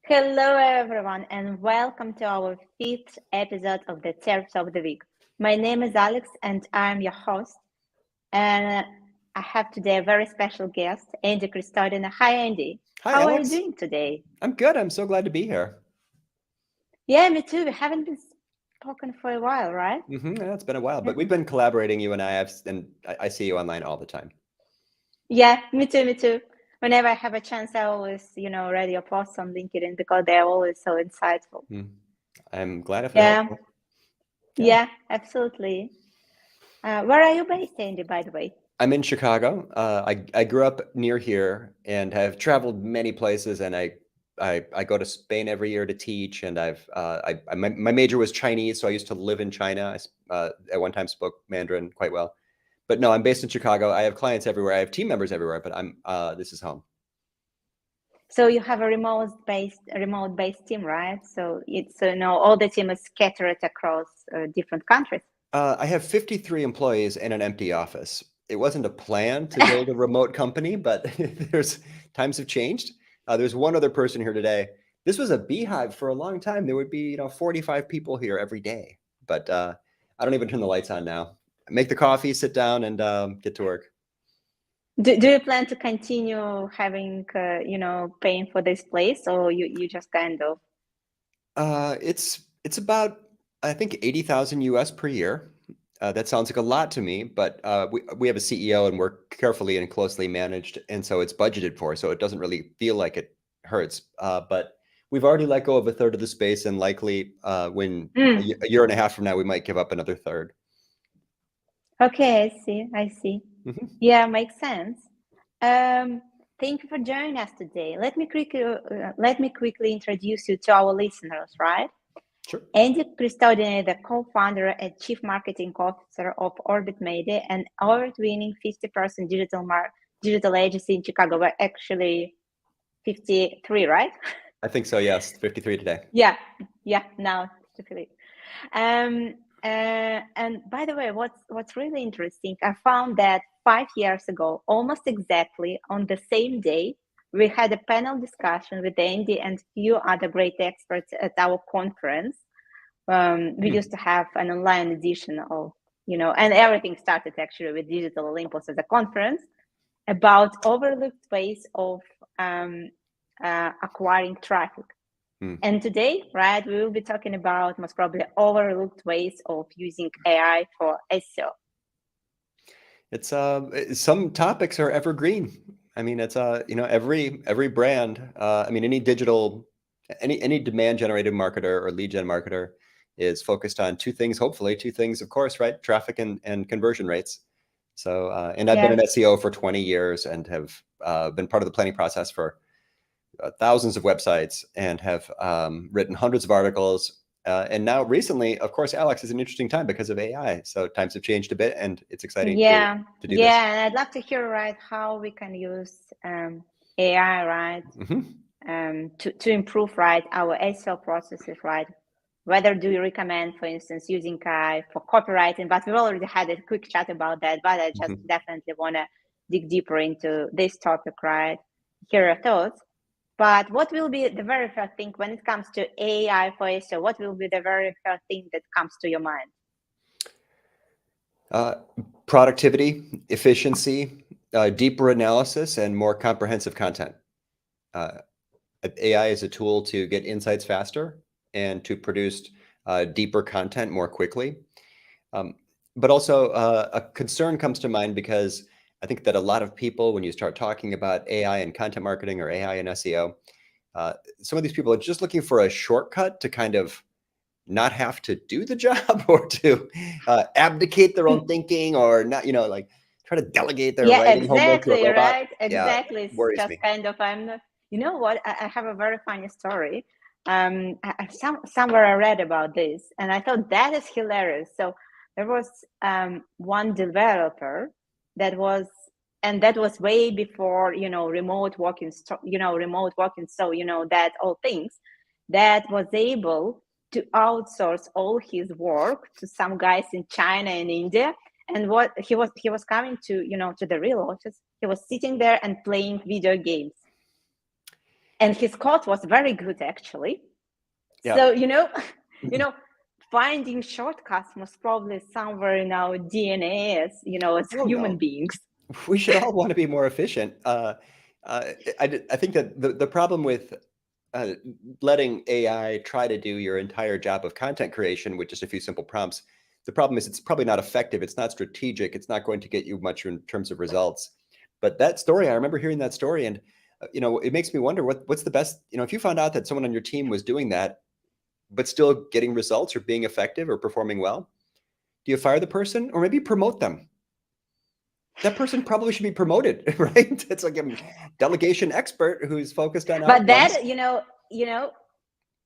Hello, everyone, and welcome to our fifth episode of the SERPs of the Week. My name is Alex, and I'm your host. And I have today a very special guest, Andy Crestodina. Hi, Andy. Hi, How are you Alex. doing today? I'm good. I'm so glad to be here. Yeah, me too. We haven't been spoken for a while, right? Yeah, it's been a while, Yeah. but we've been collaborating, you and I see you online all the time. Yeah, me too, me too. Whenever I have a chance, I always, read your posts on LinkedIn because they're always so insightful. I'm glad if it Yeah, helpful. yeah, absolutely. Where are you based, Andy, by the way? I'm in Chicago. I grew up near here and have traveled many places, and I go to Spain every year to teach. And my major was Chinese, so I used to live in China. At one time spoke Mandarin quite well, but no, I'm based in Chicago. I have clients everywhere. I have team members everywhere, but this is home. So you have a remote based team, right? So it's all the team is scattered across different countries. I have 53 employees in an empty office. It wasn't a plan to build a remote company, but there's times have changed. There's one other person here today. This was a beehive for a long time. There would be, 45 people here every day, but I don't even turn the lights on now. Make the coffee, sit down, and get to work. Do you plan to continue having paying for this place, or you just kind of? It's about, I think, 80,000 US per year. That sounds like a lot to me, but we have a CEO and we're carefully and closely managed, and so it's budgeted for, so it doesn't really feel like it hurts. But we've already let go of a third of the space, and likely when a year and a half from now, we might give up another third. Okay, I see. Yeah, makes sense. Thank you for joining us today. Let me quickly introduce you to our listeners, right? Sure. Andy Crestodina is the co-founder and chief marketing officer of Orbit Media, an award-winning 50-person digital agency in Chicago. We're actually 53, right? I think so, yes. 53 today. Yeah, now 53. And by the way, what's really interesting, I found that 5 years ago, almost exactly on the same day, we had a panel discussion with Andy and few other great experts at our conference. We used to have an online edition of, and everything started actually with Digital Olympus as a conference about overlooked ways of acquiring traffic. And today, right, we will be talking about most probably overlooked ways of using AI for SEO. It's some topics are evergreen. I mean, it's every brand. I mean, any demand generated marketer or lead gen marketer is focused on two things. Hopefully, two things, of course, right? Traffic and conversion rates. So, and I've been an SEO for 20 years and have been part of the planning process for thousands of websites and have written hundreds of articles. And now recently, of course, Alex, is an interesting time because of AI. So times have changed a bit and it's exciting to do this. Yeah, and I'd love to hear, right, how we can use AI, right, to improve, right, our SEO processes, right? Whether do you recommend, for instance, using AI for copywriting? But we've already had a quick chat about that, but I just definitely want to dig deeper into this topic, right? Hear your thoughts. But what will be the very first thing when it comes to AI for SEO? What will be the very first thing that comes to your mind? Productivity, efficiency, deeper analysis, and more comprehensive content. AI is a tool to get insights faster and to produce deeper content more quickly. But also a concern comes to mind because I think that a lot of people, when you start talking about AI and content marketing or AI and SEO, some of these people are just looking for a shortcut to kind of not have to do the job or to abdicate their own thinking or not, like try to delegate their writing homework to a robot. Right? Exactly. Yeah, worries just me. Kind of, you know what? I have a very funny story. Somewhere I read about this and I thought that is hilarious. So there was one developer that was way before, remote working, so, that all things that was able to outsource all his work to some guys in China and India. And what he was coming to, to the real office. He was sitting there and playing video games. and his code was very good actually. Yeah. So finding shortcuts was probably somewhere in our DNA as as human beings. We should all want to be more efficient. I think that the problem with letting AI try to do your entire job of content creation with just a few simple prompts, the problem is it's probably not effective. It's not strategic. It's not going to get you much in terms of results. But that story, I remember hearing that story, and it makes me wonder what's the best. If you found out that someone on your team was doing that, but still getting results or being effective or performing well, do you fire the person or maybe promote them? That person probably should be promoted, right? It's like a delegation expert who's focused on outcomes. But that,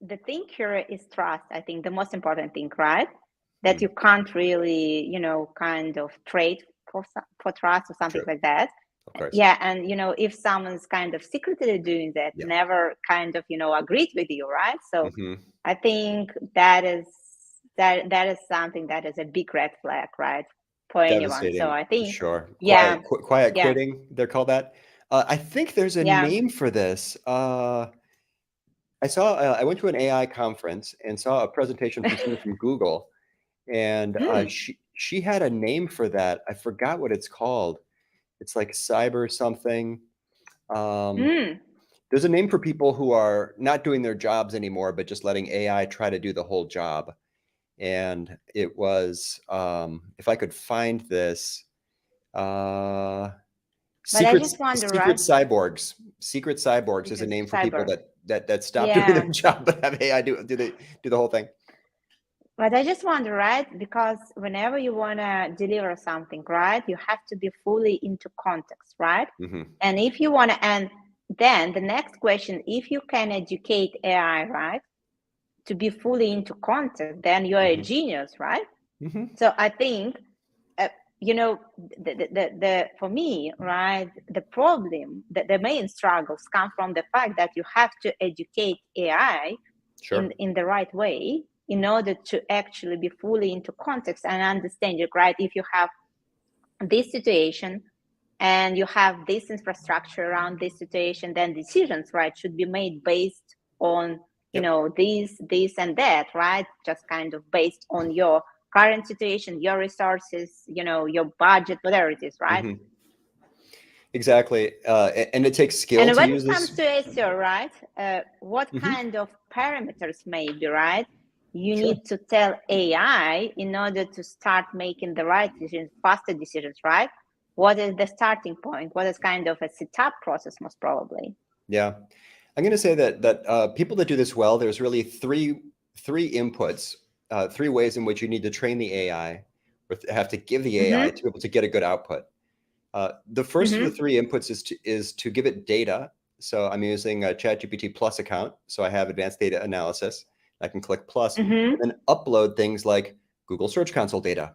the thing here is trust. I think the most important thing, right? That you can't really, kind of trade for trust or something like that. Of course. Yeah, and if someone's kind of secretly doing that, never kind of agreed with you, right? So I think that is something that is a big red flag, right, for anyone. So I think quiet quitting, they're called that. I think there's a name for this. I went to an AI conference and saw a presentation from someone from Google, and she had a name for that. I forgot what it's called. It's like cyber something. There's a name for people who are not doing their jobs anymore, but just letting AI try to do the whole job. And it was, if I could find this, secret cyborgs. Secret cyborgs is a name for people that stop doing their job but have AI do the whole thing. But I just wonder, right? Because whenever you want to deliver something, right, you have to be fully into context, right? And if you want to, and then the next question, if you can educate AI, right, to be fully into context, then you're a genius, right? So I think, for me, right, the problem, the main struggles come from the fact that you have to educate AI in the right way in order to actually be fully into context and understand it, right? If you have this situation and you have this infrastructure around this situation, then decisions, right, should be made based on, this and that, right? Just kind of based on your current situation, your resources, your budget, whatever it is, right? Exactly. And it takes skill to use this. And when it comes to SEO, right, what kind of parameters maybe, right, you need to tell AI in order to start making the right decisions, faster decisions, right? What is the starting point? What is kind of a setup process, most probably? Yeah. I'm going to say that people that do this well, there's really three inputs, three ways in which you need to train the AI, or have to give the AI to be able to get a good output. The first of the three inputs is to give it data. So I'm using a ChatGPT Plus account, so I have advanced data analysis. I can click plus and then upload things like Google Search Console data.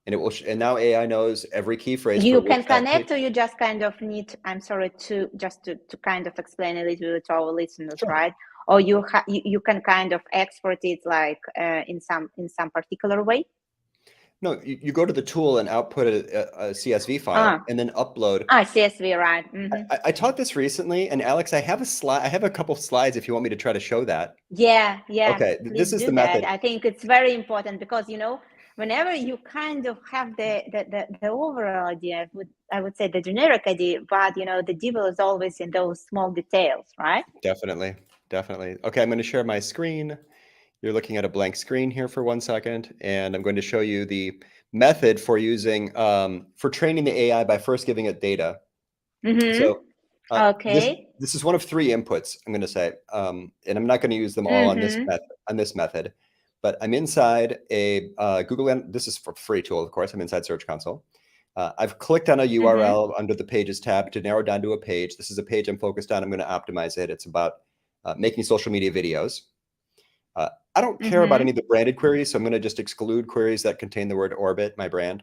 And it will, and now AI knows every key phrase. You can connect, or you just kind of need, I'm sorry, to kind of explain a little bit to our listeners, right? Or you can kind of export it like in some particular way. No, you go to the tool and output a CSV file and then upload. CSV, right? I taught this recently, and Alex, I have a slide. I have a couple of slides if you want me to try to show that. Yeah. Okay, this is the method. I think it's very important because whenever you kind of have the overall idea, I would say the generic idea, but the devil is always in those small details, right? Definitely. Okay, I'm going to share my screen. You're looking at a blank screen here for 1 second, and I'm going to show you the method for using for training the AI by first giving it data. So this is one of three inputs, I'm going to say, and I'm not going to use them all on this method, but I'm inside a Google. This is for free tool, of course. I'm inside Search Console. I've clicked on a URL under the Pages tab to narrow down to a page. This is a page I'm focused on. I'm going to optimize it. It's about making social media videos. I don't care about any of the branded queries, so I'm going to just exclude queries that contain the word orbit, my brand.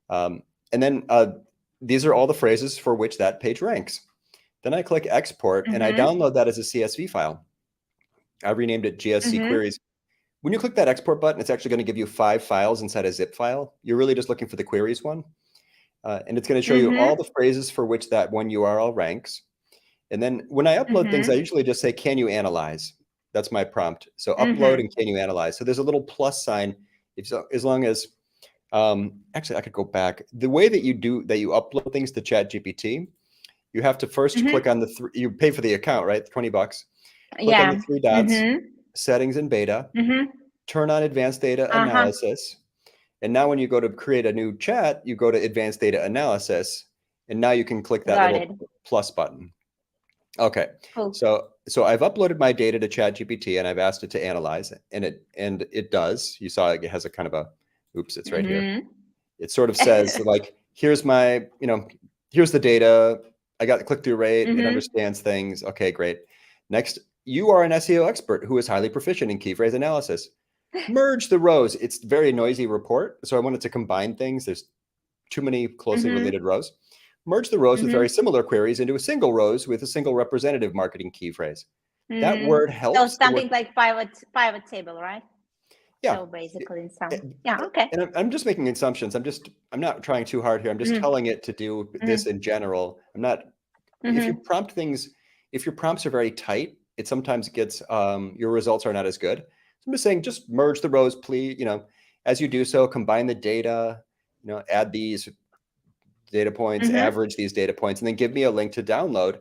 And then these are all the phrases for which that page ranks. Then I click export and I download that as a CSV file. I renamed it GSC queries. When you click that export button, it's actually going to give you 5 files inside a zip file. You're really just looking for the queries one. And it's going to show you all the phrases for which that one URL ranks. And then when I upload things, I Mm-hmm. usually just say, can you analyze? That's my prompt. So upload Mm-hmm. and can you analyze? So there's a little plus sign. If as long as, actually I could go back. The way that you upload things to ChatGPT, you have to first click Mm-hmm. on you pay for the account, right? $20. Click on the Yeah. three dots, Mm-hmm. settings and beta, Mm-hmm. turn on advanced data Uh-huh. analysis. And now when you go to create a new chat, you go to advanced data analysis. And now you can click that Got little it. plus button. Okay. Cool. So I've uploaded my data to ChatGPT and I've asked it to analyze it, and it does. You saw it has a kind of a, oops, it's right here. Mm-hmm. It sort of says like, here's my, here's the data. I got the click-through rate. It Mm-hmm. understands things. Okay, great. Next, you are an SEO expert who is highly proficient in key phrase analysis. Merge the rows. It's a very noisy report. So I wanted to combine things. There's too many closely Mm-hmm. related rows. Merge the rows with very Mm-hmm. similar queries into a single rows with a single representative marketing key phrase. That Mm. word So helps. The word, something like pivot table, right? yeah. So basically in some, And yeah, okay. I'm just making assumptions. I'm not trying too hard here. I'm just Mm-hmm. telling it to do this in general. I'm not, if you Mm-hmm. prompt things, if your prompts are very tight, it sometimes gets, your results are not as good. So I'm just saying, just merge the rows, please. As you do so, combine the data, add these data points, Mm-hmm. average these data points, and then give me a link to download.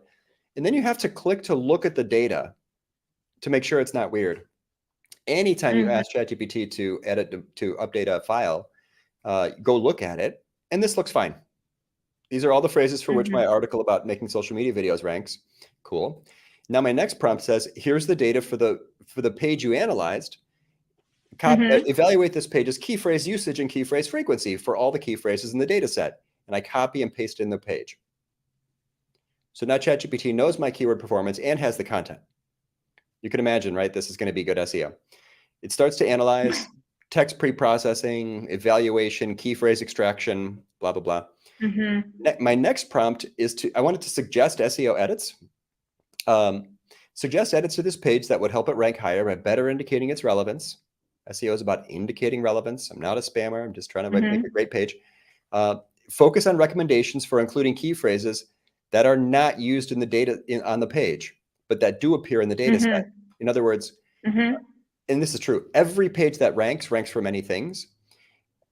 And then you have to click to look at the data to make sure it's not weird. Anytime you Mm-hmm. ask ChatGPT to edit, to update a file, go look at it, and this looks fine. These are all the phrases for which my Mm-hmm. article about making social media videos ranks. Cool. Now my next prompt says, here's the data for the page you analyzed. Mm-hmm. Evaluate this page's key phrase usage and key phrase frequency for all the key phrases in the data set. And I copy and paste in the page. So now ChatGPT knows my keyword performance and has the content. You can imagine, right? This is going to be good SEO. It starts to analyze text pre-processing, evaluation, key phrase extraction, blah, blah, blah. Mm-hmm. My next prompt is I wanted to suggest SEO edits. Suggest edits to this page that would help it rank higher by better indicating its relevance. SEO is about indicating relevance. I'm not a spammer. I'm just trying to make a great page. Focus on recommendations for including key phrases that are not used in the data on the page, but that do appear in the data set. Mm-hmm. In other words, Mm-hmm. and this is true, every page that ranks for many things.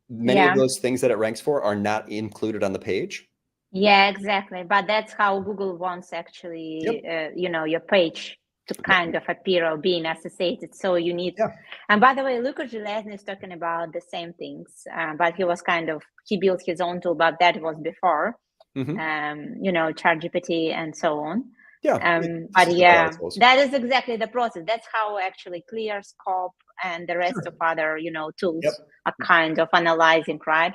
Many of Yeah. those things that it ranks for are not included on the page. Yeah, exactly. But that's how Google wants actually, Yep. your page to kind of appear or being associated. So you need, Yeah. and by the way, Lucas Gillespie is talking about the same things, but he built his own tool, but that was before, Mm-hmm. ChatGPT and so on. Yeah. This But is with a lot yeah, of tools. that is exactly the process. That's how actually ClearScope and the rest Sure. of other, tools Yep. are kind of analyzing, right?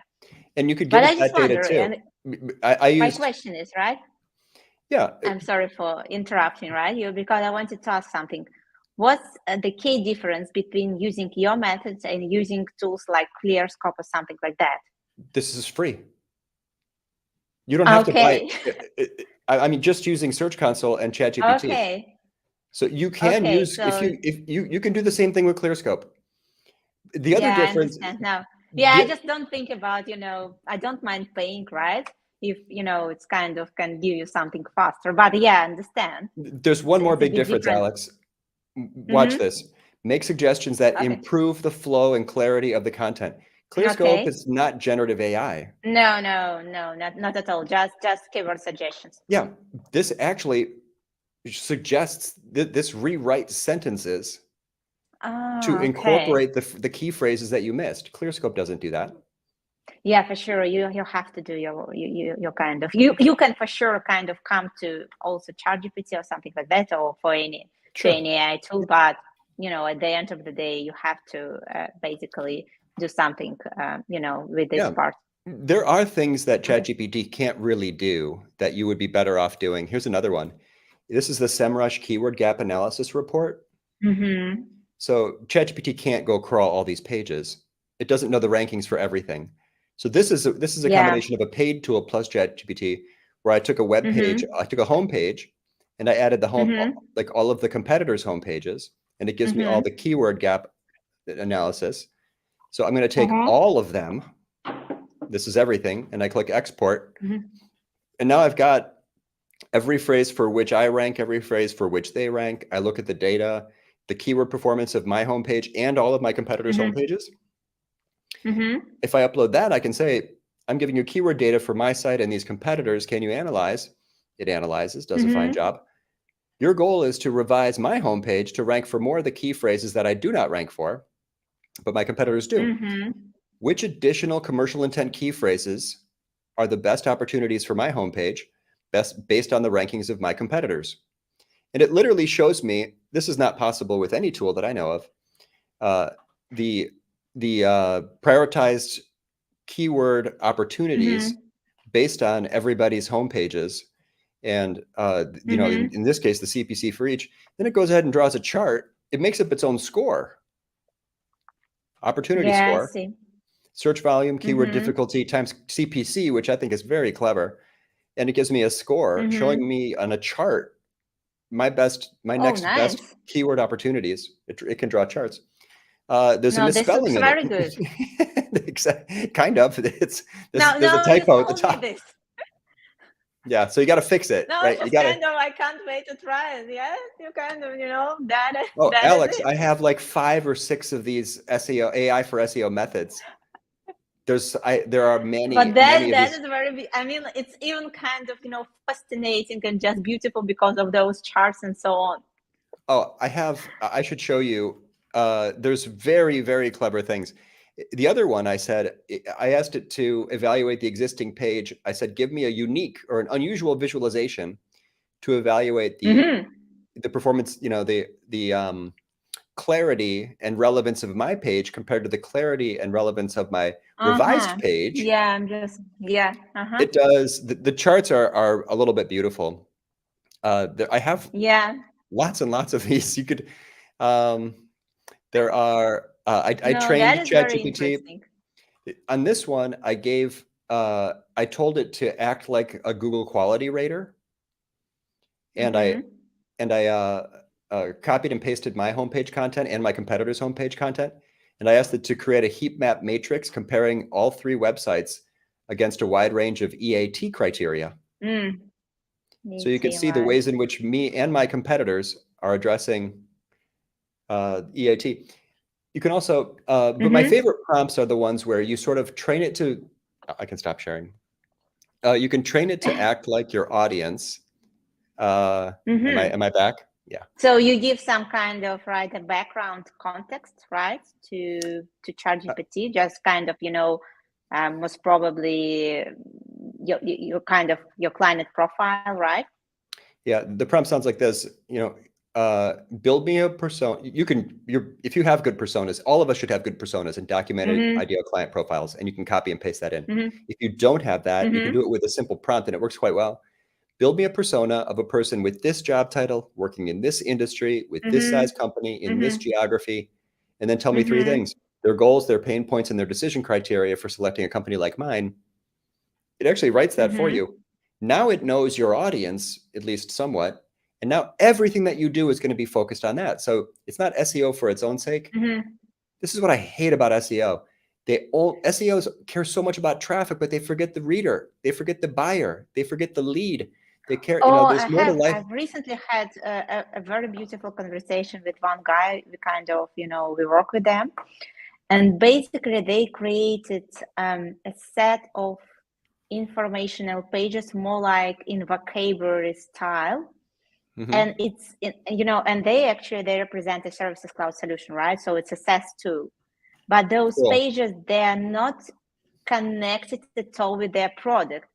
And you could give But it I just that data wonder, too. and I my used, question is, right? yeah. I'm sorry for interrupting, right? You because I wanted to ask something. What's the key difference between using your methods and using tools like ClearScope or something like that? This is free. You don't have to buy Okay. it. I mean, just using Search Console and ChatGPT. Okay. So you can Okay. use, if So you can do the same thing with ClearScope. The other yeah, I difference, understand now. Yeah, I just don't think about, I don't mind paying, right? If it's kind of can give you something faster. But yeah, I understand. there's It's one more it's a big bit difference, different. Alex. Watch Mm-hmm. this. Make suggestions that Okay. improve the flow and clarity of the content. ClearScope Okay. is not generative AI. No, not at all. Just keyword suggestions. Yeah, this actually suggests that this rewrites sentences to Oh, okay. incorporate the key phrases that you missed. ClearScope doesn't do that. Yeah, for sure. You have to do your kind of you can for sure kind of come to also ChatGPT or something like that, or for Sure. any AI tool. But at the end of the day, you have to basically do something with this Yeah. part. There are things that Okay. ChatGPT can't really do that you would be better off doing. Here's another one. This is the SEMrush keyword gap analysis report. Mm-hmm. So ChatGPT can't go crawl all these pages. It doesn't know the rankings for everything. So this is a Yeah. combination of a paid tool plus ChatGPT, where I took a web page, Mm-hmm. I took a home page, and I added the home, Mm-hmm. like all of the competitors' home pages, and it gives me all Mm-hmm. the keyword gap analysis. So I'm going to take Uh-huh. all of them. This is everything, and I click export, Mm-hmm. and now I've got every phrase for which I rank, every phrase for which they rank. I look at the data, the keyword performance of my homepage and all of my competitors' homepages. If I upload that, I can say, I'm giving you keyword data for my site and these competitors. Can you analyze? It analyzes, does a fine job. Your goal is to revise my homepage to rank for more of the key phrases that I do not rank for, but my competitors do. Which additional commercial intent key phrases are the best opportunities for my homepage, based on the rankings of my competitors? And it literally shows me, this is not possible with any tool that I know of, the prioritized keyword opportunities based on everybody's homepages. And, you know, in this case, the CPC for each. Then it goes ahead and draws a chart. It makes up its own score, opportunity score, search volume, keyword difficulty times CPC, which I think is very clever. And it gives me a score showing me on a chart my next best keyword opportunities. It can draw charts. There's a misspelling in very it. Good. Kind of. There's a typo at the top. Yeah, so you got to fix it, no, right? It's kind of, I can't wait to try it. Yes, you kind of, you know, that. Oh, that Alex, I have like 5 or 6 of these AI for SEO methods. There are many. But that is very. I mean, it's even kind of, you know, fascinating and just beautiful because of those charts and so on. Oh, I should show you. There's very, very clever things. The other one, I asked it to evaluate the existing page. I said, give me a unique or an unusual visualization to evaluate the performance, you know, the clarity and relevance of my page compared to the clarity and relevance of my revised page. Yeah, I'm just, It does. The charts are a little bit beautiful. I have lots and lots of these. You could, there are, I trained ChatGPT. On this one, I told it to act like a Google quality rater. And I copied and pasted my homepage content and my competitors' homepage content. And I asked it to create a heat map matrix comparing all 3 websites against a wide range of EAT criteria. So you can see the ways in which me and my competitors are addressing EAT. You can also, but my favorite prompts are the ones where you sort of train it to, I can stop sharing. You can train it to act like your audience. Am I back? Yeah. So you give some kind of a background context, right, to ChatGPT, just kind of, you know, most probably your kind of your client profile, right? Yeah, the prompt sounds like this. You know, build me a persona. If you have good personas, all of us should have good personas and documented ideal client profiles, and you can copy and paste that in. If you don't have that, you can do it with a simple prompt, and it works quite well. Build me a persona of a person with this job title, working in this industry, with this size company, in this geography, and then tell me 3 things: their goals, their pain points, and their decision criteria for selecting a company like mine. It actually writes that for you. Now it knows your audience, at least somewhat, and now everything that you do is going to be focused on that. So it's not SEO for its own sake. This is what I hate about SEO. SEOs care so much about traffic, but they forget the reader. They forget the buyer. They forget the lead. They care, you know, there's more to life. I've recently had a very beautiful conversation with one guy. We kind of, you know, we work with them. And basically they created a set of informational pages, more like in vocabulary style. And it's, you know, and they represent a services cloud solution, right? So it's a SaaS tool. But those pages, they are not connected at all with their product.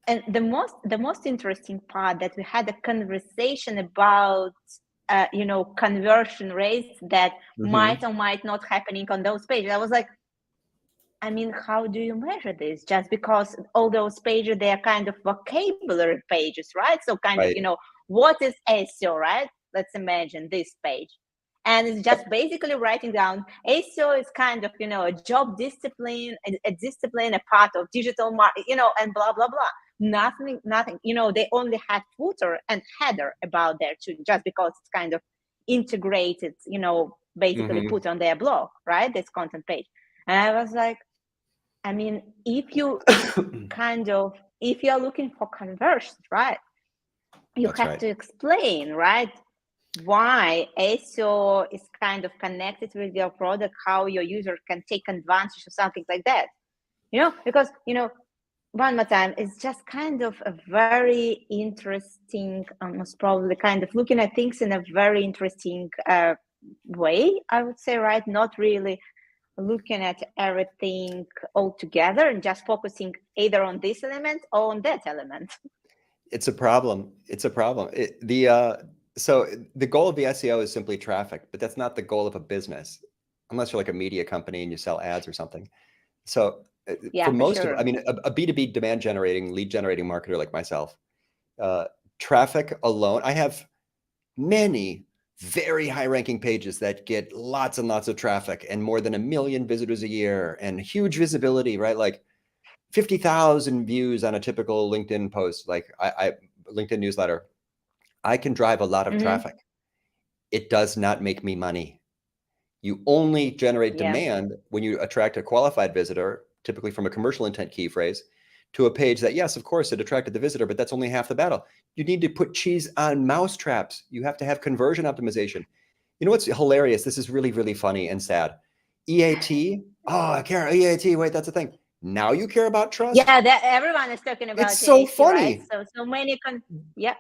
And the most interesting part that we had a conversation about, you know, conversion rates that might or might not happening on those pages. I was like, I mean, how do you measure this? Just because all those pages, they are kind of vocabulary pages, right? So kind of, you know, what is SEO, right? Let's imagine this page. And it's just basically writing down SEO is kind of, you know, a job discipline, a discipline, a part of digital marketing, you know, and blah, blah, blah. Nothing, you know, they only had footer and header about there too, just because it's kind of integrated, you know, basically put on their blog, right? This content page. And I was like, I mean, if you if you're looking for conversions, right? you That's have right. to explain, right, why SEO is kind of connected with your product, how your user can take advantage of something like that. Because one more time, it's just kind of a very interesting, most probably kind of looking at things in a very interesting way, I would say, right? Not really looking at everything all together and just focusing either on this element or on that element. It's a problem. It's a problem. So the goal of the SEO is simply traffic, but that's not the goal of a business, unless you're like a media company and you sell ads or something. So Yeah, for for most of, sure. I mean, a B2B demand generating, lead generating marketer like myself, traffic alone, I have many very high ranking pages that get lots and lots of traffic and more than 1 million visitors a year and huge visibility, right? Like 50,000 views on a typical LinkedIn post, like I LinkedIn newsletter. I can drive a lot of traffic. It does not make me money. You only generate Yeah. demand when you attract a qualified visitor, typically from a commercial intent key phrase, to a page that, yes, of course, it attracted the visitor, but that's only half the battle. You need to put cheese on mouse traps. You have to have conversion optimization. You know what's hilarious? This is really, really funny and sad. EAT. Oh, I care. EAT. Wait, that's a thing. Now you care about trust? Yeah, that everyone is talking It's about so AT, right? funny. So many yeah.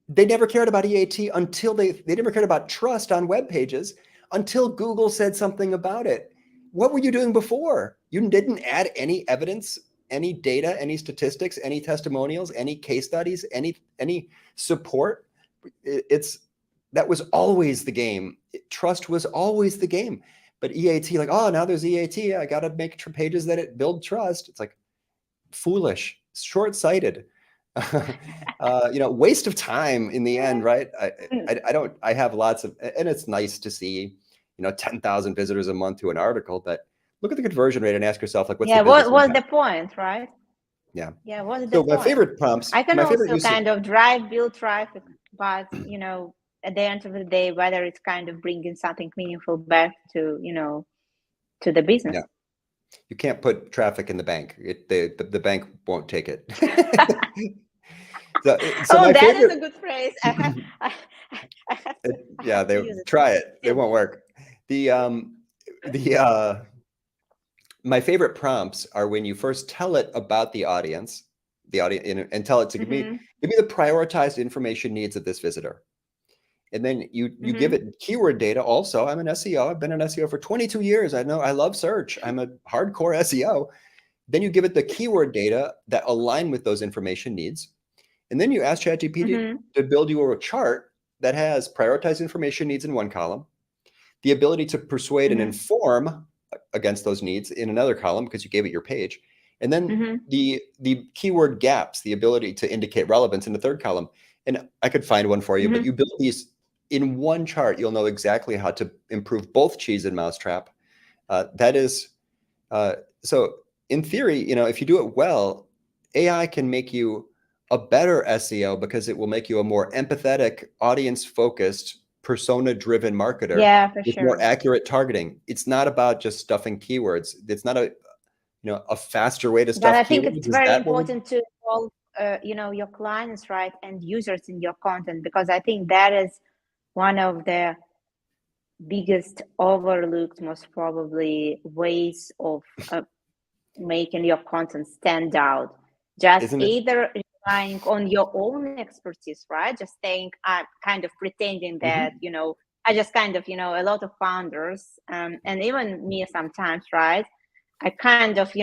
They never cared about EAT until they never cared about trust on web pages until Google said something about it. What were you doing before? You didn't add any evidence, any data, any statistics, any testimonials, any case studies, any support. That was always the game. Trust was always the game. But EAT, like, oh, now there's EAT. I got to make pages that it build trust. It's like foolish, short-sighted. Waste of time in the end, right? I have lots of, and it's nice to see, 10,000 visitors a month to an article, but look at the conversion rate and ask yourself, like, what's the business What was impact? the point, right? Yeah. Yeah, what's the So my point? favorite prompts, I can my favorite also use of, kind of build traffic, but at the end of the day, whether it's kind of bringing something meaningful back to to the business. yeah, you can't put traffic in the bank. The bank won't take it. So Oh, my that is favorite, a good phrase. I have to, yeah, they use it. try it. It won't work. The my favorite prompts are when you first tell it about the audience, and tell it to give me the prioritized information needs of this visitor. And then you give it keyword data also. I'm an SEO. I've been an SEO for 22 years. I know I love search. I'm a hardcore SEO. Then you give it the keyword data that align with those information needs. And then you ask ChatGPT to build you a chart that has prioritized information needs in one column, the ability to persuade and inform against those needs in another column because you gave it your page, and then the keyword gaps, the ability to indicate relevance in the third column. And I could find one for you, but you build these in one chart, you'll know exactly how to improve both cheese and mousetrap. That is, so in theory, if you do it well, AI can make you a better SEO because it will make you a more empathetic, audience-focused, persona-driven marketer. Yeah, for with sure. more accurate targeting. It's not about just stuffing keywords. It's not a faster way to stuff But I think keywords. it's Is very that what important to involve, your clients, right, and users in your content, because I think that is one of the biggest overlooked, most probably, ways of making your content stand out. Just isn't it? either relying on your own expertise, right? Just saying, kind of pretending that, I just kind of, a lot of founders, and even me sometimes, right? I kind of,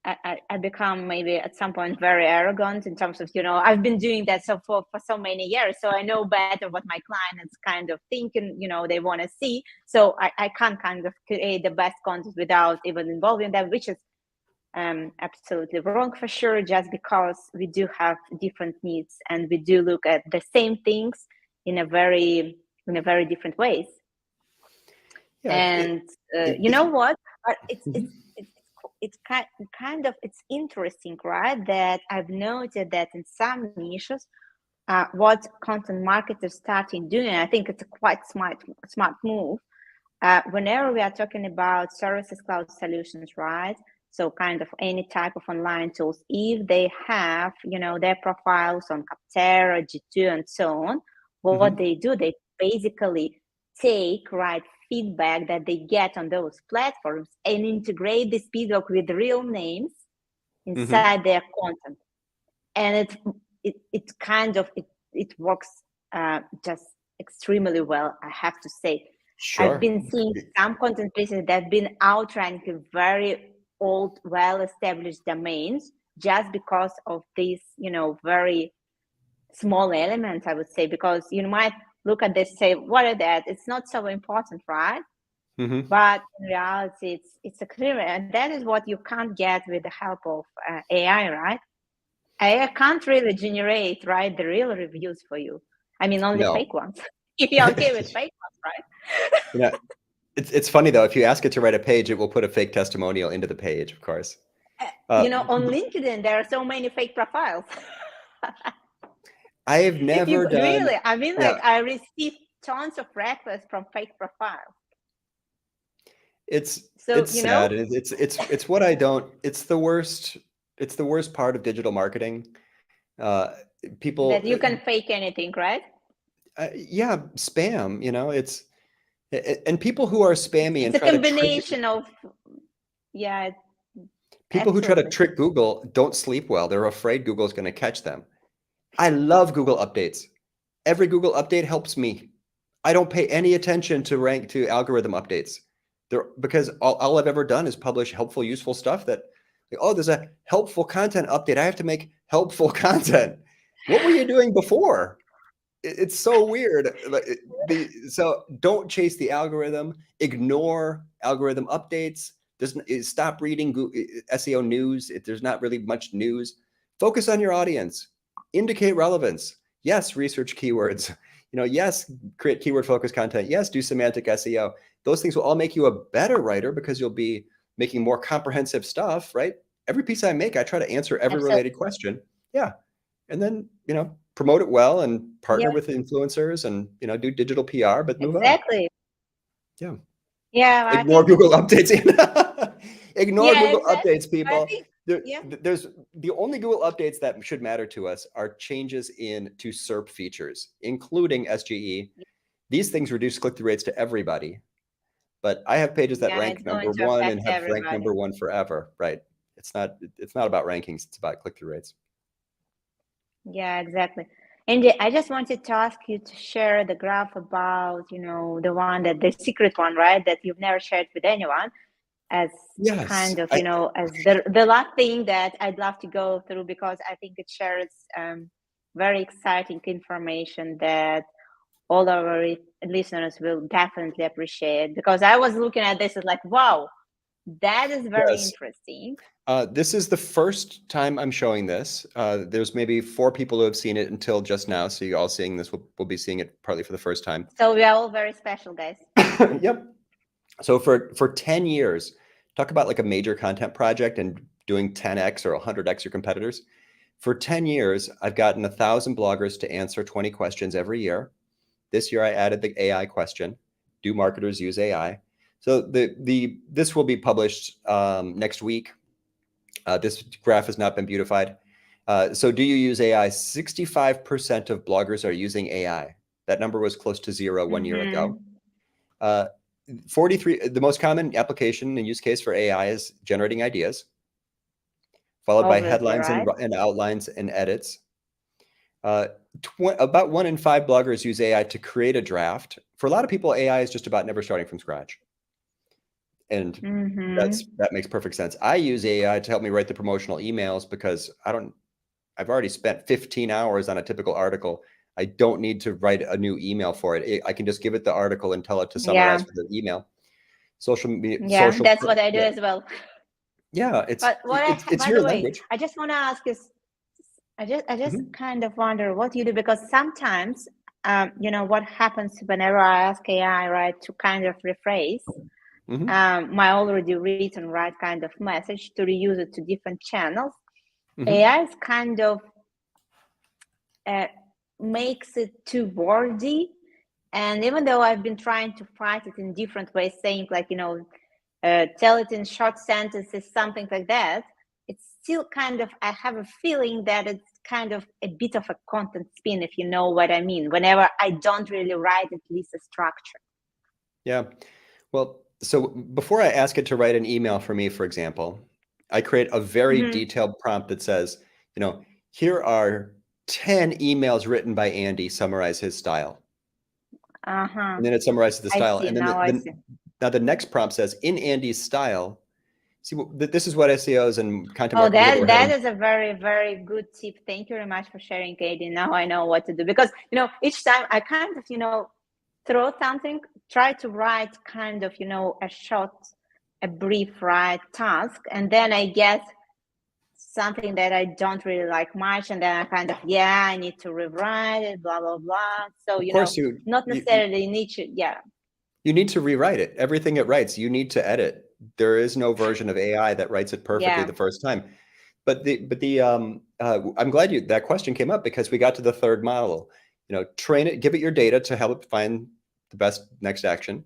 I become maybe at some point very arrogant in terms of, I've been doing that for so many years. So I know better what my clients kind of think and, they want to see. So I can't kind of create the best content without even involving them, which is absolutely wrong for sure, just because we do have different needs and we do look at the same things in a very different ways. Yeah. And you know what? But it's kind of it's interesting, right? That I've noted that in some niches, what content marketers starting doing, I think it's a quite smart move. Whenever we are talking about services cloud solutions, right? so kind of any type of online tools, if they have, their profiles on Capterra, G2, and so on, what they do, they basically take feedback that they get on those platforms and integrate this feedback with real names inside their content. And it works just extremely well, I have to say. Sure. I've been seeing some content pieces that have been outranking very old, well-established domains just because of these, very small elements, I would say, because you might look at this and say, what are that? It's not so important, right? But in reality, it's a clear, and that is what you can't get with the help of AI, right? AI can't really generate, the real reviews for you. I mean, only fake ones. If you're okay with fake ones, right? It's funny though. If you ask it to write a page, it will put a fake testimonial into the page, of course. On LinkedIn, there are so many fake profiles. I have never done. Really, I mean, I received tons of requests from fake profiles. It's sad. It's what I don't. It's the worst. It's the worst part of digital marketing. People that you can fake anything, right? Yeah, spam. And people who are spammy it's and a try combination to of people who try to trick Google don't sleep well. They're afraid Google's going to catch them. I love Google updates. Every Google update helps me. I don't pay any attention to algorithm updates. Because all I've ever done is publish helpful, useful stuff that, there's a helpful content update. I have to make helpful content. What were you doing before? It's so weird. So don't chase the algorithm. Ignore algorithm updates. Stop reading SEO news. There's not really much news. Focus on your audience. Indicate relevance. Yes, research keywords. Yes, create keyword-focused content. Yes, do semantic SEO. Those things will all make you a better writer because you'll be making more comprehensive stuff, right? Every piece I make, I try to answer every related question. Yeah. And then, promote it well and partner with influencers and, do digital PR, but move on. Exactly. Yeah. Yeah. Ignore Google updates. Ignore Google updates, people. There's the only Google updates that should matter to us are changes to SERP features, including SGE. These things reduce click-through rates to everybody. But I have pages that rank number one and have ranked number one forever, right? It's not about rankings, it's about click-through rates. Yeah, exactly. And I just wanted to ask you to share the graph about, the secret one, right? That you've never shared with anyone as kind of, as the last thing that I'd love to go through, because I think it shares very exciting information that all our listeners will definitely appreciate, because I was looking at this as like, wow, that is very interesting. This is the first time I'm showing this. There's maybe 4 people who have seen it until just now. So you all seeing this will be seeing it partly for the first time. So we are all very special, guys. Yep. So for 10 years, talk about like a major content project and doing 10x or 100x your competitors. For 10 years, I've gotten 1,000 bloggers to answer 20 questions every year. This year, I added the AI question. Do marketers use AI? So this will be published next week. This graph has not been beautified. So do you use AI? 65% of bloggers are using AI. That number was close to 0 1 year ago. 43, the most common application and use case for AI is generating ideas, followed by headlines and outlines and edits. About 1 in 5 bloggers use AI to create a draft. For a lot of people, AI is just about never starting from scratch. And that makes perfect sense. I use AI to help me write the promotional emails because I've already spent 15 hours on a typical article. I don't need to write a new email for it. I can just give it the article and tell it to summarize for the email. Social media. Yeah, that's what I do as well. Yeah, it's by your the way, language. I just want to ask you, I just kind of wonder what you do, because sometimes, what happens whenever I ask AI, to kind of rephrase my already written kind of message to reuse it to different channels. AI is kind of makes it too wordy. And even though I've been trying to fight it in different ways, saying like, tell it in short sentences, something like that, it's still kind of, I have a feeling that it's kind of a bit of a content spin, if you know what I mean, whenever I don't really write at least a structure. Yeah. Well, so before I ask it to write an email for me, for example, I create a very detailed prompt that says, here are 10 emails written by Andy, summarize his style. And then it summarizes the style. I see, and then now the next prompt says, in Andy's style, see, this is what SEOs and content marketers that is a very, very good tip. Thank you very much for sharing, Katie. Now I know what to do, because, each time I kind of, throw something, try to write kind of, a brief task, and then I get something that I don't really like much, and then I kind of, I need to rewrite it, blah, blah, blah. So, of course, not necessarily need to, you need to rewrite it. Everything it writes, you need to edit. There is no version of AI that writes it perfectly the first time. But I'm glad that question came up, because we got to the third model. Train it, give it your data to help it find the best next action.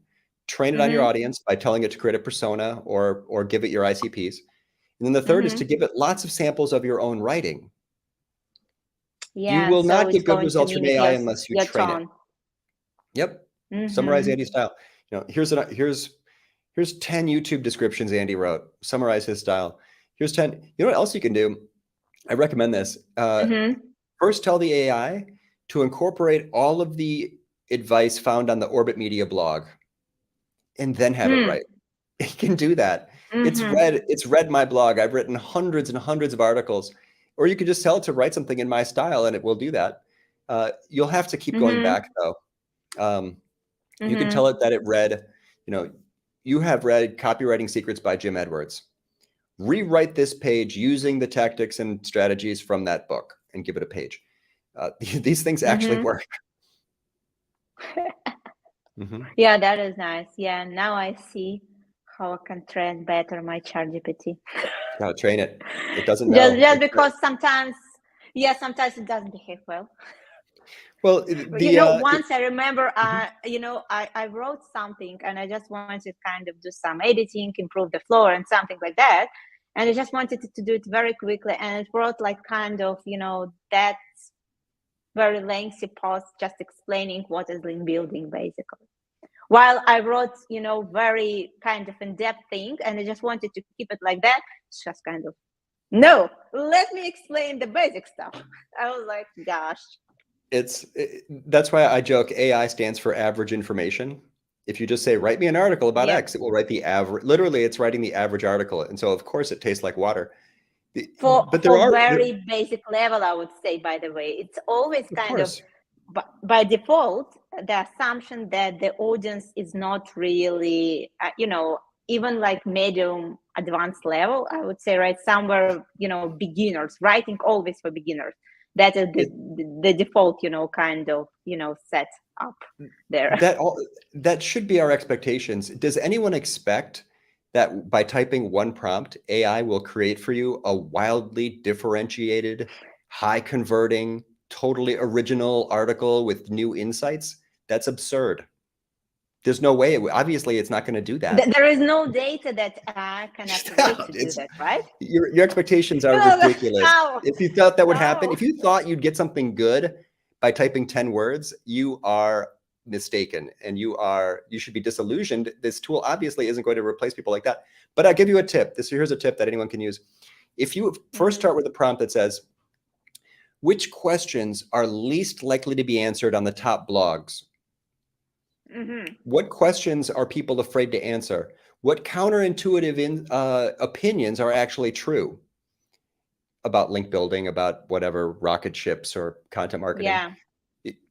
Train it on your audience by telling it to create a persona or give it your ICPs. And then the third is to give it lots of samples of your own writing. You will not get good results from AI unless you train it. Yep. Summarize Andy's style. Here's 10 YouTube descriptions Andy wrote. Summarize his style. Here's 10. You know what else you can do? I recommend this. First, tell the AI to incorporate all of the advice found on the Orbit Media blog, and then have it write. It can do that. It's read my blog. I've written hundreds and hundreds of articles. Or you could just tell it to write something in my style, and it will do that. You'll have to keep going back, though. You can tell it that it read, you have read Copywriting Secrets by Jim Edwards. Rewrite this page using the tactics and strategies from that book, and give it a page. These things actually work. Yeah, that is nice. Yeah, now I see how I can train better my ChatGPT. Gotta train it. It doesn't know. Just because sometimes it doesn't behave well. Well, once I remember, I wrote something, and I just wanted to kind of do some editing, improve the flow and something like that. And I just wanted to do it very quickly. And it wrote like kind of, that very lengthy post just explaining what is link building, basically. While I wrote, very kind of in-depth thing, and I just wanted to keep it like that. It's just kind of, no, let me explain the basic stuff. I was like, gosh. That's why I joke AI stands for average information. If you just say, write me an article about X, it will write the average. Literally, it's writing the average article. And so, of course, it tastes like water. But there are very basic level, I would say, by the way. It's always kind of by default, the assumption that the audience is not really, even like medium advanced level, I would say, right? Somewhere, beginners, writing always for beginners. That is the default, kind of, set up there. That should be our expectations. Does anyone expect that by typing one prompt, AI will create for you a wildly differentiated, high converting, totally original article with new insights? That's absurd. There's no way. Obviously, it's not going to do that. There is no data that can activate to do that, right? Your expectations are ridiculous. If you thought that would happen, if you thought you'd get something good by typing 10 words, you are mistaken, and you should be disillusioned. This tool obviously isn't going to replace people like that. But I'll give you a tip. Here's a tip that anyone can use. If you first start with a prompt that says, which questions are least likely to be answered on the top blogs? What questions are people afraid to answer? What counterintuitive opinions are actually true about link building, about whatever, rocket ships or content marketing? Yeah.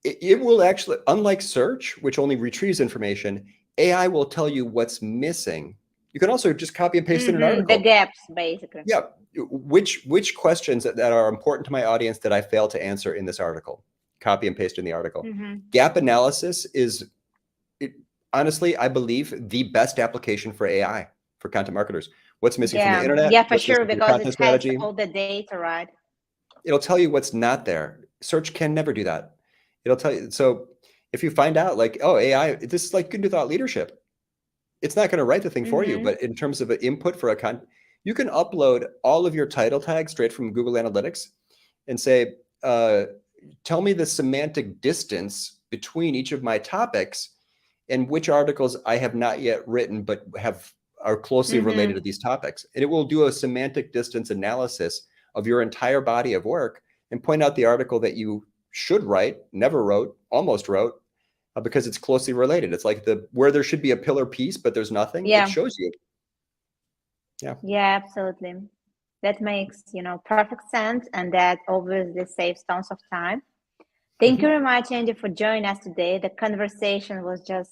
It will actually, unlike search, which only retrieves information, AI will tell you what's missing. You can also just copy and paste in an article. The gaps, basically. Yeah. Which questions that are important to my audience that I fail to answer in this article? Copy and paste in the article. Gap analysis is, honestly, I believe, the best application for AI for content marketers. What's missing from the internet? Yeah, for sure, because it has all the data, right? It'll tell you what's not there. Search can never do that. It'll tell you. So if you find out, like, oh, AI, this is like good thought leadership. it's not going to write the thing for you, but in terms of an input for you can upload all of your title tags straight from Google Analytics and say, tell me the semantic distance between each of my topics and which articles I have not yet written, but are closely related to these topics. And it will do a semantic distance analysis of your entire body of work and point out the article that you should write, never wrote, almost wrote, because it's closely related. It's like where there should be a pillar piece, but there's nothing. Yeah. It shows you. Yeah. Yeah, absolutely. That makes, perfect sense. And that obviously saves tons of time. Thank you very much, Andy, for joining us today. The conversation was just,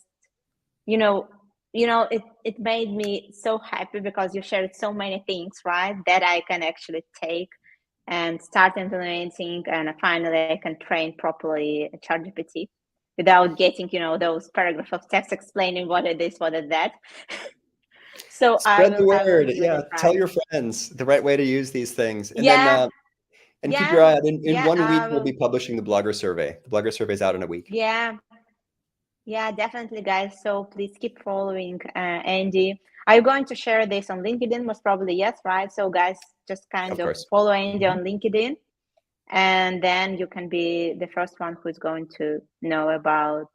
it made me so happy because you shared so many things, right, that I can actually take and start implementing, and finally I can train properly ChatGPT without getting, those paragraphs of text explaining what it is, what is that. So spread the word. Yeah, tell your friends the right way to use these things, and then keep your eye out. In 1 week, we'll be publishing the blogger survey. The blogger survey is out in a week. Yeah, definitely, guys. So please keep following Andy. Are you going to share this on LinkedIn? Most probably yes, right? So guys, just kind of follow Andy on LinkedIn, and then you can be the first one who's going to know about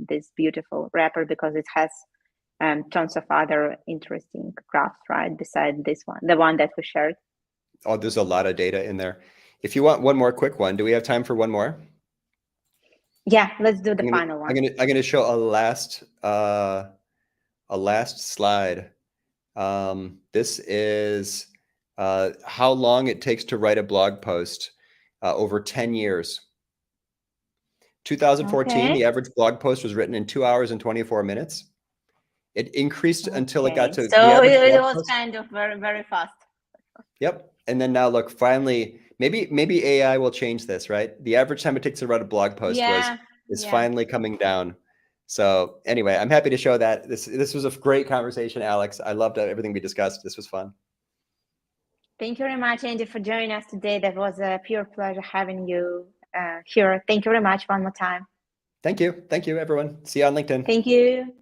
this beautiful wrapper, because it has tons of other interesting graphs, right? Beside this one, the one that we shared. Oh, there's a lot of data in there. If you want one more quick one, do we have time for one more? Yeah, let's do the final one. I'm gonna show a last slide. This is how long it takes to write a blog post over 10 years. 2014, the average blog post was written in 2 hours and 24 minutes. It increased until it got to so it was kind of very, very fast. Yep. And then now look, finally, maybe AI will change this, right? The average time it takes to write a blog post is finally coming down. So anyway, I'm happy to show that. This was a great conversation, Alex. I loved everything we discussed. This was fun. Thank you very much, Andy, for joining us today. That was a pure pleasure having you here. Thank you very much one more time. Thank you. Thank you, everyone. See you on LinkedIn. Thank you.